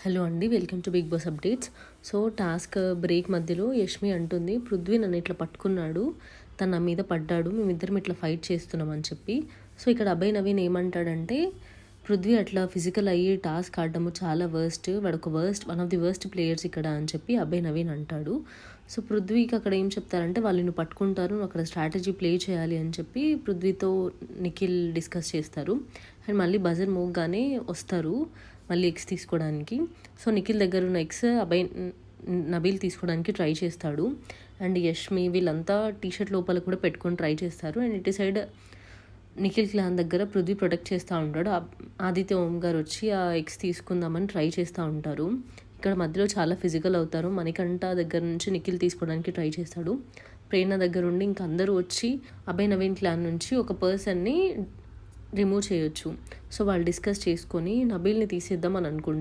Hello అండి, welcome to Bigg Boss updates. So task break మధ్యలో యష్మి అంటుంది, పృథ్వీ నన్ను ఇట్లా పట్టుకున్నాడు, తను నా మీద పడ్డాడు, మేమిద్దరం ఇట్లా ఫైట్ చేస్తున్నాం అని చెప్పి. సో ఇక్కడ అభయ్ నవీన్ ఏమంటాడంటే, పృథ్వీ అట్లా ఫిజికల్ అయ్యి టాస్క్ ఆడడము చాలా వర్స్ట్, వాడు ఒక one of the worst players ఇక్కడ అని చెప్పి అభయ్ నవీన్ అంటాడు. సో పృథ్వీకి అక్కడ ఏం చెప్తారంటే, వాళ్ళు నిన్ను పట్టుకుంటారు, నువ్వు అక్కడ స్ట్రాటజీ ప్లే చేయాలి అని చెప్పి పృథ్వీతో నిఖిల్ డిస్కస్ చేస్తారు. అండ్ మళ్ళీ బజర్ మోగ్గానే వస్తారు మళ్ళీ ఎగ్స్ తీసుకోవడానికి. సో నిఖిల్ దగ్గర ఉన్న ఎగ్స్ నబీల్ తీసుకోవడానికి ట్రై చేస్తాడు. అండ్ యష్మి వీళ్ళంతా టీషర్ట్ లోపల కూడా పెట్టుకొని ట్రై చేస్తారు. అండ్ ఇటు సైడ్ నిఖిల్ క్లాన్ దగ్గర పృథ్వీ ప్రొటెక్ట్ చేస్తూ ఉంటాడు. ఆదిత్య ఓం గారు వచ్చి ఆ ఎగ్స్ తీసుకుందామని ట్రై చేస్తూ ఉంటారు. ఇక్కడ మధ్యలో చాలా ఫిజికల్ అవుతారు. మణికంఠ దగ్గర నుంచి నిఖిల్ తీసుకోవడానికి ట్రై చేస్తాడు. ప్రేరణ దగ్గర ఉండి ఇంక అందరూ వచ్చి అభయ్ నవీన్ క్లాన్ నుంచి ఒక పర్సన్ని రిమూవ్ చేయొచ్చు. సో వాళ్ళు డిస్కస్ చేసుకొని నబీల్ని తీసేద్దాం అని అనుకుంటారు.